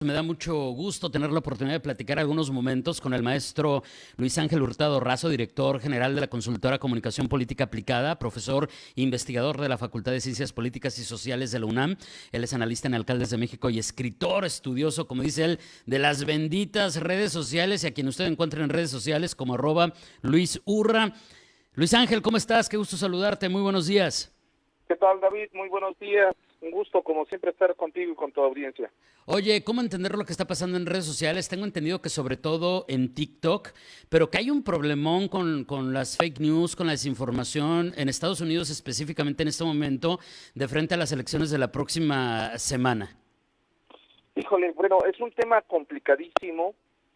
Me da mucho gusto tener la oportunidad de platicar algunos momentos con el maestro Luis Ángel Hurtado Razo, director general de la consultora Comunicación Política Aplicada, profesor e investigador de la Facultad de Ciencias Políticas y Sociales de la UNAM. Él es analista en Alcaldes de México y escritor estudioso, como dice él, de las benditas redes sociales, y a quien usted encuentre en redes sociales como @Luis Urra. Luis Ángel, ¿cómo estás? Qué gusto saludarte. Muy buenos días. ¿Qué tal, David? Muy buenos días. Un gusto, como siempre, estar contigo y con tu audiencia. Oye, ¿cómo entender lo que está pasando en redes sociales? Tengo entendido que sobre todo en TikTok, pero que hay un problemón con las fake news, con la desinformación en Estados Unidos específicamente en este momento, de frente a las elecciones de la próxima semana. Híjole, bueno, es un tema complicadísimo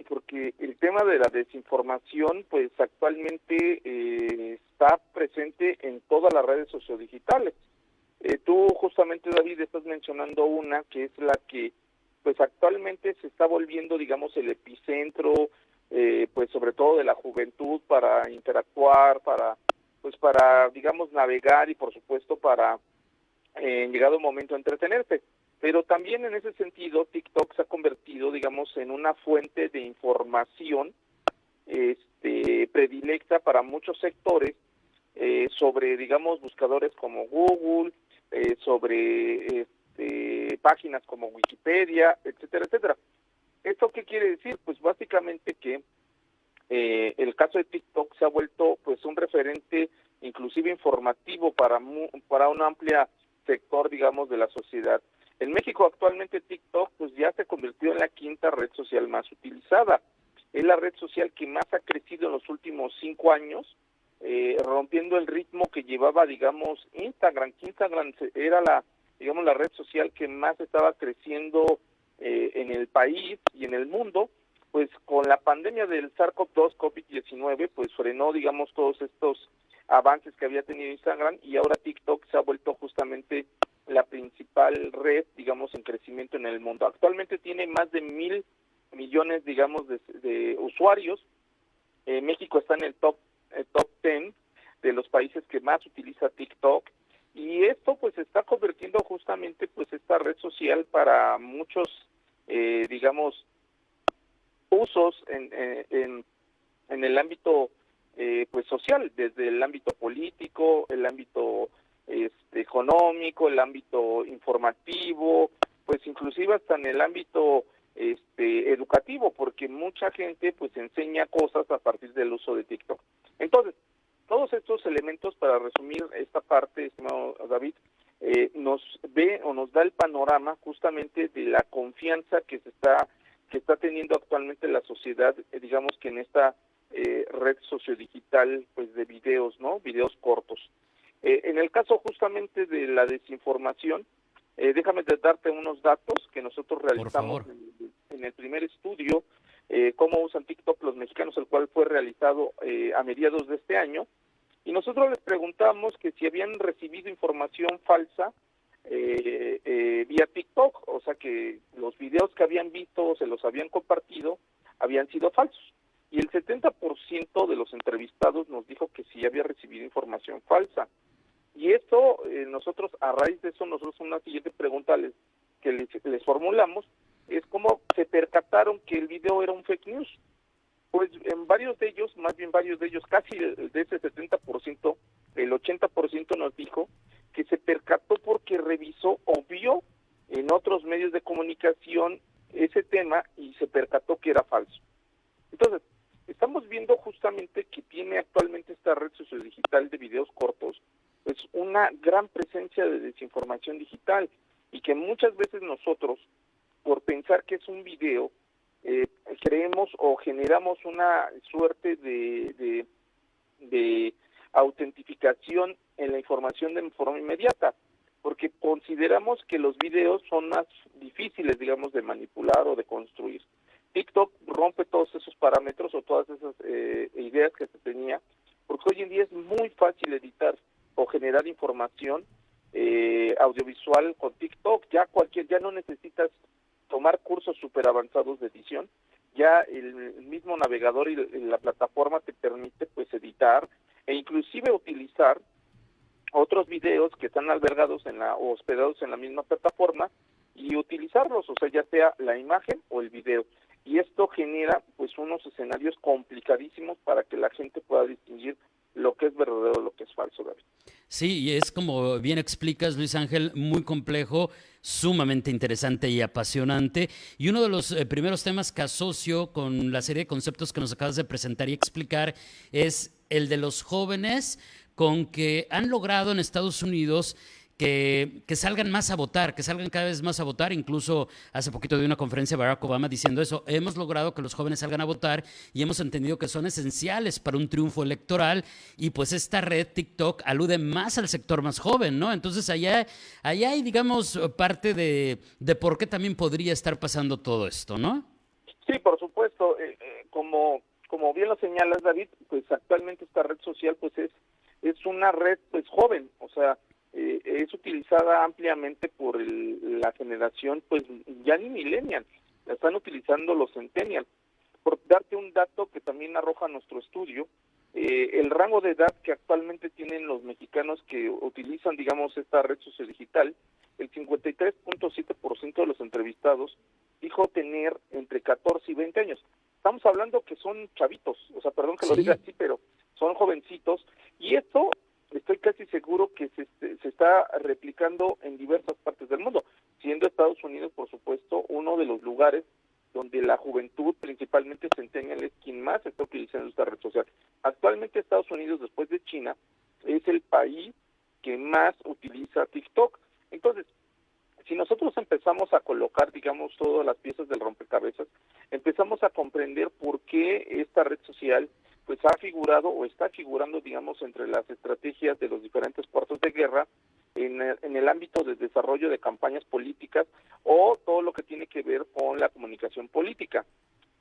porque el tema de la desinformación, pues actualmente está presente en todas las redes sociodigitales. Tú justamente, David, estás mencionando una que es la que pues actualmente se está volviendo, digamos, el epicentro, pues sobre todo de la juventud para interactuar, para, digamos, navegar y por supuesto para, en llegado un momento, entretenerse. Pero también en ese sentido, TikTok se ha convertido, digamos, en una fuente de información predilecta para muchos sectores sobre, digamos, buscadores como Google, sobre páginas como Wikipedia, etcétera, etcétera. ¿Esto qué quiere decir? Pues básicamente que el caso de TikTok se ha vuelto pues un referente inclusive informativo para un amplio sector, digamos, de la sociedad. En México actualmente TikTok pues ya se convirtió en la quinta red social más utilizada. Es la red social que más ha crecido en los últimos 5 años, rompiendo el ritmo que llevaba, digamos, Instagram. Instagram era la red social que más estaba creciendo en el país y en el mundo. Pues con la pandemia del SARS-CoV-2, COVID-19, pues frenó, digamos, todos estos avances que había tenido Instagram, y ahora TikTok se ha vuelto justamente la principal red, digamos, en crecimiento en el mundo. Actualmente tiene más de 1,000 millones, digamos, de usuarios. México está en el top 10 de los países que más utiliza TikTok, y esto pues está convirtiendo justamente pues esta red social para muchos, digamos, usos en el ámbito pues social, desde el ámbito político, el ámbito económico, el ámbito informativo, pues inclusive hasta en el ámbito educativo, porque mucha gente pues enseña cosas a partir del uso de TikTok. Entonces, todos estos elementos, para resumir esta parte, estimado David, nos da el panorama justamente de la confianza que está teniendo actualmente la sociedad, digamos, que en esta red sociodigital pues de videos, ¿no? Videos cortos. En el caso justamente de la desinformación, déjame darte unos datos que nosotros Por realizamos favor. en el primer estudio, cómo usan TikTok los mexicanos, el cual fue realizado a mediados de este año, y nosotros les preguntamos que si habían recibido información falsa vía TikTok, o sea que los videos que habían visto o se los habían compartido habían sido falsos. Y el 70% de los entrevistados nos dijo que sí había recibido información falsa. Y esto, nosotros, a raíz de eso, nosotros una siguiente pregunta que les formulamos es cómo se percataron que el video era un fake news. Pues en varios de ellos, casi de ese 70%, el 80% nos dijo que se percató porque revisó o vio en otros medios de comunicación ese tema y se percató que era falso. Entonces, estamos viendo justamente que tiene actualmente esta red sociodigital de videos cortos pues una gran presencia de desinformación digital, y que muchas veces nosotros, por pensar que es un video, creemos o generamos una suerte de autentificación en la información de forma inmediata, porque consideramos que los videos son más difíciles, digamos, de manipular o de construir. TikTok rompe todos esos parámetros o todas esas ideas que se tenía, porque hoy en día es muy fácil editar o generar información audiovisual con TikTok. Ya no necesitas tomar cursos súper avanzados de edición, ya el mismo navegador y la plataforma te permite pues editar e inclusive utilizar otros videos que están albergados o hospedados en la misma plataforma y utilizarlos, o sea, ya sea la imagen o el video. Y esto genera pues unos escenarios complicadísimos para que la gente pueda distinguir lo que es verdadero de lo que es falso, David. Sí, y es como bien explicas, Luis Ángel, muy complejo, sumamente interesante y apasionante. Y uno de los primeros temas que asocio con la serie de conceptos que nos acabas de presentar y explicar es el de los jóvenes con que han logrado en Estados Unidos que salgan más a votar, que salgan cada vez más a votar. Incluso hace poquito de una conferencia Barack Obama diciendo eso, hemos logrado que los jóvenes salgan a votar y hemos entendido que son esenciales para un triunfo electoral, y pues esta red TikTok alude más al sector más joven, ¿no? Entonces allá hay, digamos, parte de por qué también podría estar pasando todo esto, ¿no? Sí, por supuesto, como bien lo señalas, David, pues actualmente esta red social pues es una red pues joven, o sea, es utilizada ampliamente por la generación, pues ya ni millennial, la están utilizando los centennials. Por darte un dato que también arroja nuestro estudio, el rango de edad que actualmente tienen los mexicanos que utilizan, digamos, esta red social digital, el 53.7% de los entrevistados dijo tener entre 14 y 20 años. Estamos hablando que son chavitos, o sea, perdón que lo diga así, pero son jovencitos, y esto estoy casi seguro que se está replicando en diversas partes del mundo, siendo Estados Unidos, por supuesto, uno de los lugares donde la juventud, principalmente centennial, es quien más está utilizando esta red social. Actualmente Estados Unidos, después de China, es el país que más utiliza TikTok. Entonces, si nosotros empezamos a colocar, digamos, todas las piezas del rompecabezas, empezamos a comprender por qué esta red social pues ha figurado o está figurando, digamos, entre las estrategias de los diferentes puertos de guerra en el ámbito de desarrollo de campañas políticas o todo lo que tiene que ver con la comunicación política.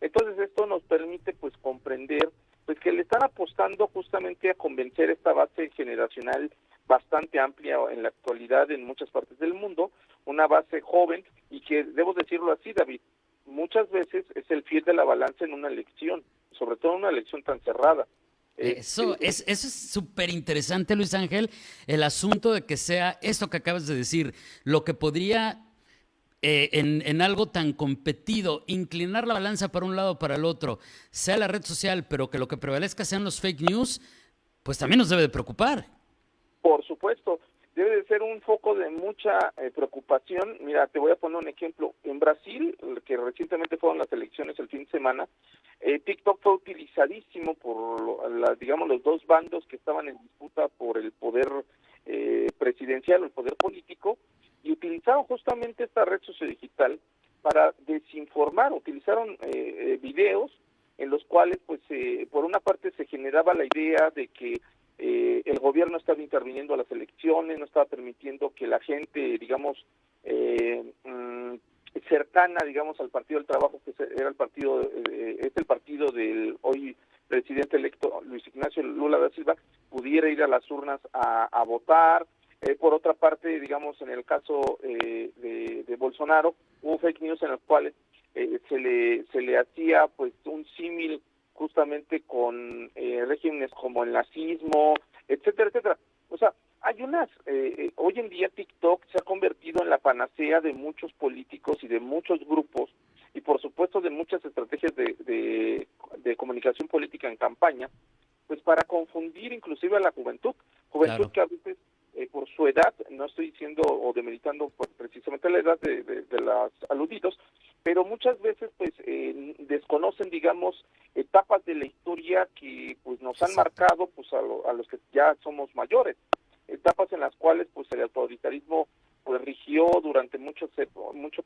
Entonces esto nos permite pues comprender pues que le están apostando justamente a convencer esta base generacional bastante amplia en la actualidad en muchas partes del mundo, una base joven y que, debo decirlo así, David, muchas veces es el fiel de la balanza en una elección, sobre todo en una elección tan cerrada. Eso es súper interesante, Luis Ángel, el asunto de que sea esto que acabas de decir, lo que podría en algo tan competido, inclinar la balanza para un lado o para el otro, sea la red social, pero que lo que prevalezca sean los fake news, pues también nos debe de preocupar. Por supuesto, debe de ser un foco de mucha preocupación. Mira, te voy a poner un ejemplo. En Brasil, que recientemente fueron las elecciones el fin de semana, TikTok fue utilizadísimo por, digamos, los dos bandos que estaban en disputa por el poder presidencial o el poder político, y utilizaron justamente esta red sociodigital para desinformar. Utilizaron videos en los cuales, pues, por una parte se generaba la idea de que el gobierno estaba interviniendo a las elecciones, no estaba permitiendo que la gente, digamos, cercana, digamos, al Partido del Trabajo, que era el partido, es el partido del hoy presidente electo Luis Ignacio Lula da Silva, pudiera ir a las urnas a votar. Por otra parte, digamos, en el caso de Bolsonaro, hubo fake news en los cuales se le hacía pues un símil justamente con regímenes como el nazismo, etcétera, etcétera. O sea, hay hoy en día TikTok se ha convertido en la panacea de muchos políticos y de muchos grupos, y por supuesto de muchas estrategias de comunicación política en campaña, pues para confundir inclusive a la juventud claro. Que a veces por su edad, no estoy diciendo o demeritando precisamente la edad de los aludidos, pero muchas veces pues desconocen, digamos, etapas de la historia que pues nos han marcado pues a los que ya somos mayores, etapas en las cuales pues el autoritarismo pues rigió durante mucho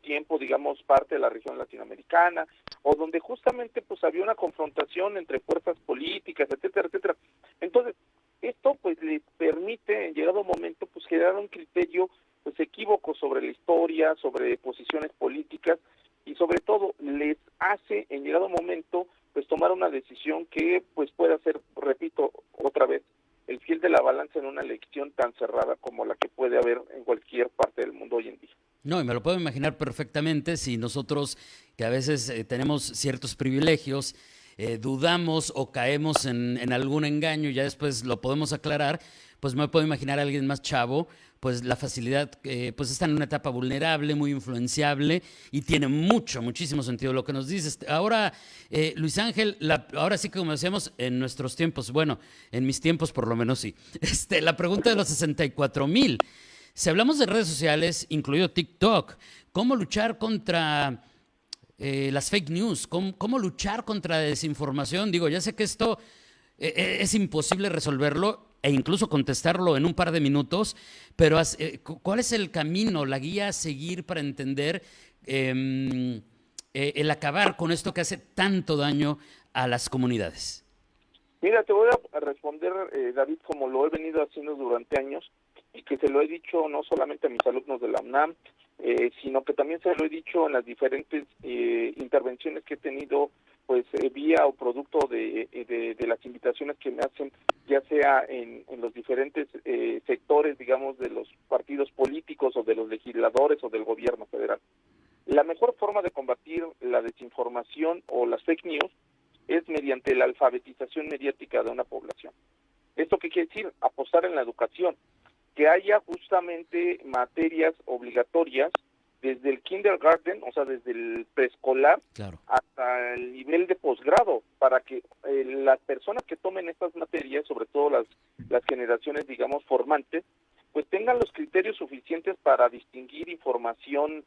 tiempo, digamos, parte de la región latinoamericana, o donde justamente pues había una confrontación entre fuerzas políticas, etcétera, etcétera. Entonces, esto pues les permite en llegado momento pues generar un criterio pues equívoco sobre la historia, sobre posiciones políticas, y sobre todo les hace en llegado momento pues tomar una decisión que pues pueda ser, repito otra vez, el fiel de la balanza en una elección tan cerrada como la que puede haber en cualquier parte del mundo hoy en día. No, y me lo puedo imaginar perfectamente si nosotros, que a veces tenemos ciertos privilegios, dudamos o caemos en algún engaño, ya después lo podemos aclarar, pues me puedo imaginar a alguien más chavo, pues la facilidad, pues está en una etapa vulnerable, muy influenciable y tiene muchísimo sentido lo que nos dices. Ahora, Luis Ángel, ahora sí que como decíamos, en nuestros tiempos, bueno, en mis tiempos por lo menos sí, la pregunta de los 64,000. Si hablamos de redes sociales, incluido TikTok, ¿cómo luchar contra las fake news? ¿Cómo luchar contra la desinformación? Digo, ya sé que esto es imposible resolverlo e incluso contestarlo en un par de minutos, pero ¿cuál es el camino, la guía a seguir para entender el acabar con esto que hace tanto daño a las comunidades? Mira, te voy a responder, David, como lo he venido haciendo durante años y que se lo he dicho no solamente a mis alumnos de la UNAM, sino que también se lo he dicho en las diferentes intervenciones que he tenido, pues vía o producto de las invitaciones que me hacen, ya sea en los diferentes sectores, digamos, de los partidos políticos o de los legisladores o del gobierno federal. La mejor forma de combatir la desinformación o las fake news es mediante la alfabetización mediática de una población. ¿Esto qué quiere decir? Apostar en la educación, que haya justamente materias obligatorias desde el kindergarten, o sea, desde el preescolar, claro, hasta el nivel de posgrado, para que las personas que tomen estas materias, sobre todo las generaciones, digamos, formantes, pues tengan los criterios suficientes para distinguir información,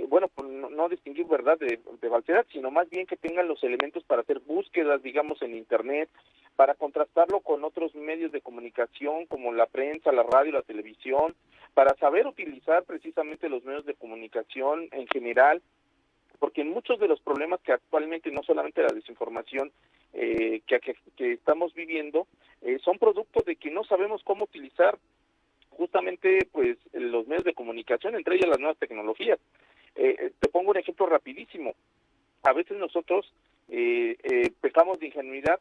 bueno, pues no distinguir verdad de falsedad, sino más bien que tengan los elementos para hacer búsquedas, digamos, en Internet, para contrastarlo con otros medios de comunicación como la prensa, la radio, la televisión, para saber utilizar precisamente los medios de comunicación en general, porque muchos de los problemas que actualmente, no solamente la desinformación que estamos viviendo, son producto de que no sabemos cómo utilizar justamente pues los medios de comunicación, entre ellas las nuevas tecnologías. Te pongo un ejemplo rapidísimo. A veces nosotros pecamos de ingenuidad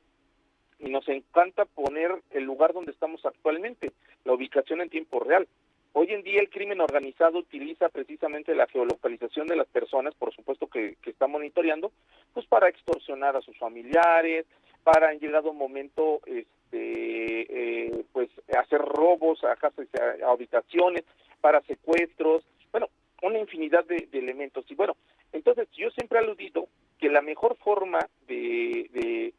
y nos encanta poner el lugar donde estamos actualmente, la ubicación en tiempo real. Hoy en día el crimen organizado utiliza precisamente la geolocalización de las personas, por supuesto que está monitoreando, pues para extorsionar a sus familiares, para en llegado momento pues hacer robos a casas, a habitaciones, para secuestros, bueno, una infinidad de elementos. Y bueno, entonces yo siempre he aludido que la mejor forma de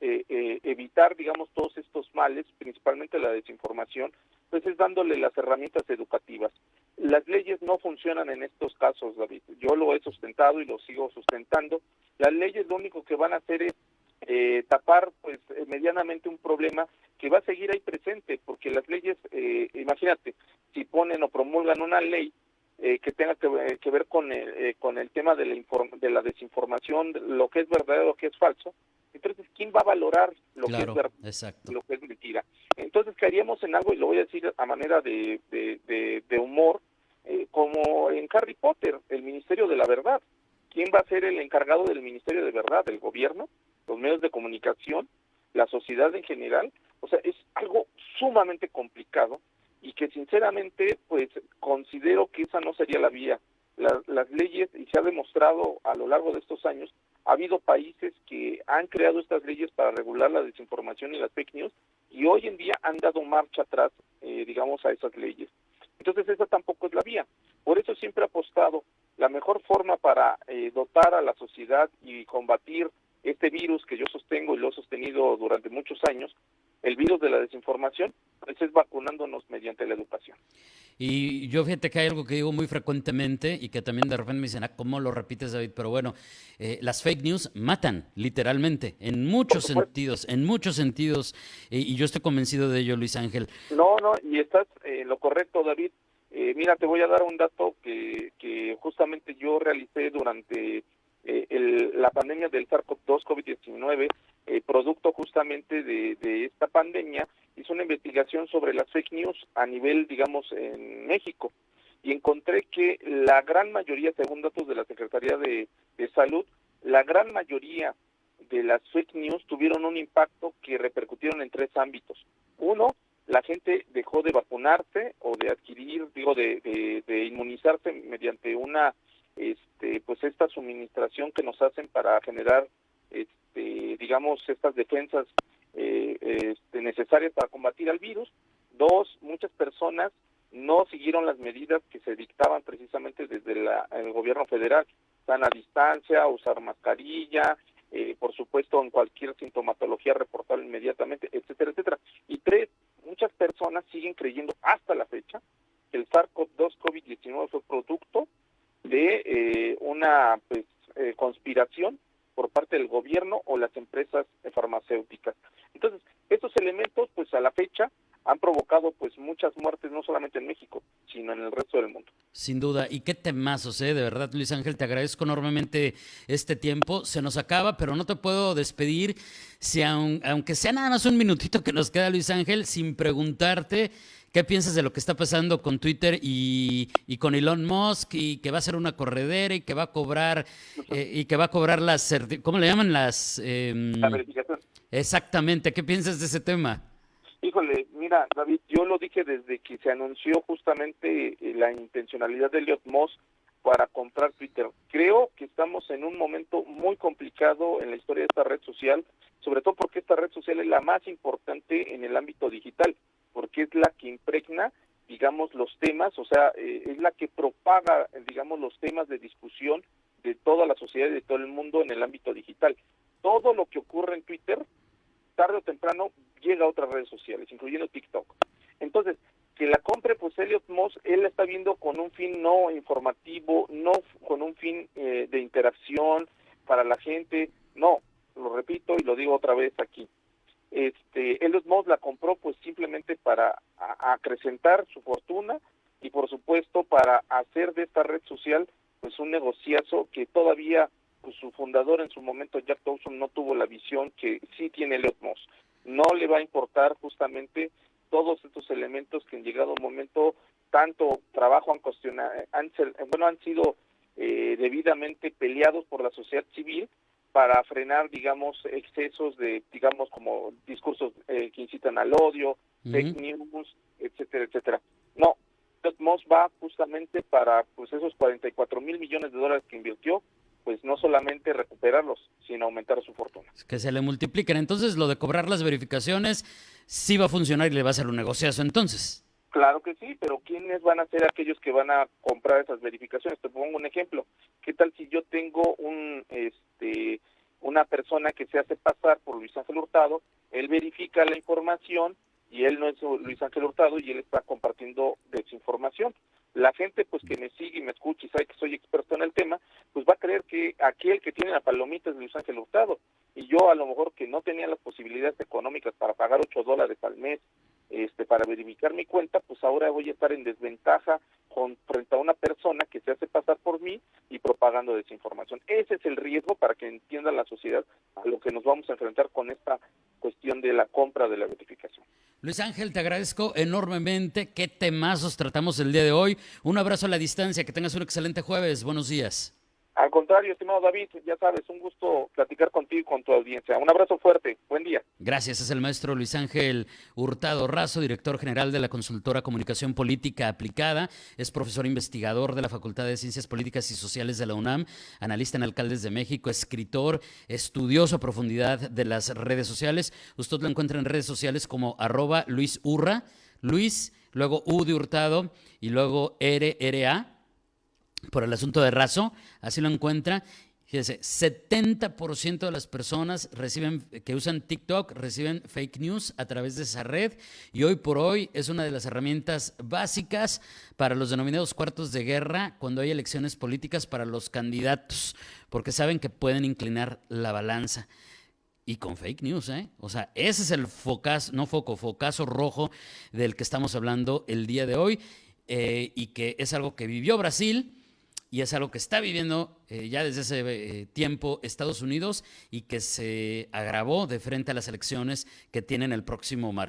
evitar, digamos, todos estos males, principalmente la desinformación, pues es dándole las herramientas educativas. Las leyes no funcionan en estos casos, David. Yo lo he sustentado y lo sigo sustentando. Las leyes lo único que van a hacer es tapar pues medianamente un problema que va a seguir ahí presente, porque las leyes, imagínate, si ponen o promulgan una ley que tenga que ver con el tema de la desinformación, lo que es verdadero, lo que es falso, entonces ¿quién va a valorar lo que es verdad, lo que es mentira? Entonces caeríamos en algo, y lo voy a decir a manera de humor, como en Harry Potter, el Ministerio de la Verdad. ¿Quién va a ser el encargado del Ministerio de Verdad? ¿El gobierno? ¿Los medios de comunicación? ¿La sociedad en general? O sea, es algo sumamente complicado y que sinceramente pues considero que esa no sería la vía. Las leyes, y se ha demostrado a lo largo de estos años, ha habido países que han creado estas leyes para regular la desinformación y las fake news, y hoy en día han dado marcha atrás, digamos, a esas leyes. Entonces esa tampoco es la vía. Por eso siempre he apostado, la mejor forma para dotar a la sociedad y combatir este virus que yo sostengo y lo he sostenido durante muchos años, el virus de la desinformación, pues es vacunándonos mediante la educación. Y yo fíjate que hay algo que digo muy frecuentemente y que también de repente me dicen, ¿cómo lo repites, David? Pero bueno, las fake news matan, literalmente, en muchos sentidos, y yo estoy convencido de ello, Luis Ángel. No, y estás en lo correcto, David. Mira, te voy a dar un dato que justamente yo realicé durante la pandemia del SARS-CoV-2, COVID-19, producto justamente de esta pandemia. Hice una investigación sobre las fake news a nivel, digamos, en México, y encontré que la gran mayoría, según datos de la Secretaría de Salud, la gran mayoría de las fake news tuvieron un impacto que repercutieron en 3 ámbitos. Uno, la gente dejó de vacunarse o de adquirir, de inmunizarse mediante una pues esta suministración que nos hacen para generar digamos estas defensas necesarias para combatir al virus. 2, muchas personas no siguieron las medidas que se dictaban precisamente desde el gobierno federal: sana distancia, usar mascarilla, por supuesto en cualquier sintomatología reportarlo inmediatamente, etcétera, etcétera. Y tres, muchas personas siguen creyendo hasta la fecha que el SARS-CoV-2 COVID-19 fue producto de una conspiración por parte del gobierno o las empresas farmacéuticas. Entonces, estos elementos, pues a la fecha, han provocado pues muchas muertes, no solamente en México, sino en el resto del mundo. Sin duda, y qué temazos, de verdad, Luis Ángel, te agradezco enormemente este tiempo. Se nos acaba, pero no te puedo despedir, si aunque sea nada más un minutito que nos queda, Luis Ángel, sin preguntarte qué piensas de lo que está pasando con Twitter y con Elon Musk, y que va a ser una corredera y que va a cobrar las, ¿cómo le llaman? La verificación. Exactamente, ¿qué piensas de ese tema? Híjole, mira, David, yo lo dije desde que se anunció justamente la intencionalidad de Elon Musk para comprar Twitter. Creo que estamos en un momento muy complicado en la historia de esta red social, sobre todo porque esta red social es la más importante en el ámbito digital, porque es la que impregna, digamos, los temas, o sea, es la que propaga, digamos, los temas de discusión de toda la sociedad y de todo el mundo en el ámbito digital. Todo lo que ocurre en Twitter, tarde o temprano, llega a otras redes sociales, incluyendo TikTok. Entonces, que la compre, pues Elon Musk, él la está viendo con un fin no informativo, no con un fin de interacción para la gente, no, lo repito y lo digo otra vez aquí. Elon Musk la compró pues simplemente para acrecentar su fortuna y por supuesto para hacer de esta red social pues un negociazo que todavía pues su fundador en su momento, Jack Dorsey, no tuvo la visión que sí tiene Elon Musk. No le va a importar justamente todos estos elementos que en llegado un momento tanto trabajo han sido debidamente peleados por la sociedad civil para frenar, digamos, excesos de, digamos, como discursos que incitan al odio, fake news, etcétera, etcétera. No, Elon Musk va justamente para pues esos 44 mil millones de dólares que invirtió, pues no solamente recuperarlos, sino aumentar su fortuna. Que se le multipliquen. Entonces, lo de cobrar las verificaciones sí va a funcionar y le va a hacer un negociazo entonces. Claro que sí, pero ¿quiénes van a ser aquellos que van a comprar esas verificaciones? Te pongo un ejemplo. ¿Qué tal si yo tengo una persona que se hace pasar por Luis Ángel Hurtado, él verifica la información y él no es Luis Ángel Hurtado y él está compartiendo desinformación? La gente pues que me sigue y me escucha y sabe que soy experto en el tema, pues va a creer que aquel que tiene la palomita es Luis Ángel Hurtado, y yo a lo mejor que no tenía las posibilidades económicas para pagar $8 al mes para verificar mi cuenta, pues ahora voy a estar en desventaja frente a una persona que se hace pasar por mí y propagando desinformación. Ese es el riesgo, para que entienda la sociedad a lo que nos vamos a enfrentar con esta cuestión de la compra de la verificación. Luis Ángel, te agradezco enormemente. Qué temazos tratamos el día de hoy. Un abrazo a la distancia, que tengas un excelente jueves. Buenos días. Al contrario, estimado David, ya sabes, un gusto platicar contigo y con tu audiencia. Un abrazo fuerte, buen día. Gracias, es el maestro Luis Ángel Hurtado Razo, director general de la consultora Comunicación Política Aplicada, es profesor investigador de la Facultad de Ciencias Políticas y Sociales de la UNAM, analista en Alcaldes de México, escritor, estudioso a profundidad de las redes sociales. Usted lo encuentra en redes sociales como @LuisUrra, Luis, luego U de Hurtado y luego RRA, por el asunto de Razo, así lo encuentra. Fíjese, 70% de las personas que usan TikTok reciben fake news a través de esa red, y hoy por hoy es una de las herramientas básicas para los denominados cuartos de guerra cuando hay elecciones políticas para los candidatos, porque saben que pueden inclinar la balanza. Y con fake news, O sea, ese es el focazo rojo del que estamos hablando el día de hoy, y que es algo que vivió Brasil, y es algo que está viviendo ya desde ese tiempo Estados Unidos, y que se agravó de frente a las elecciones que tienen el próximo martes.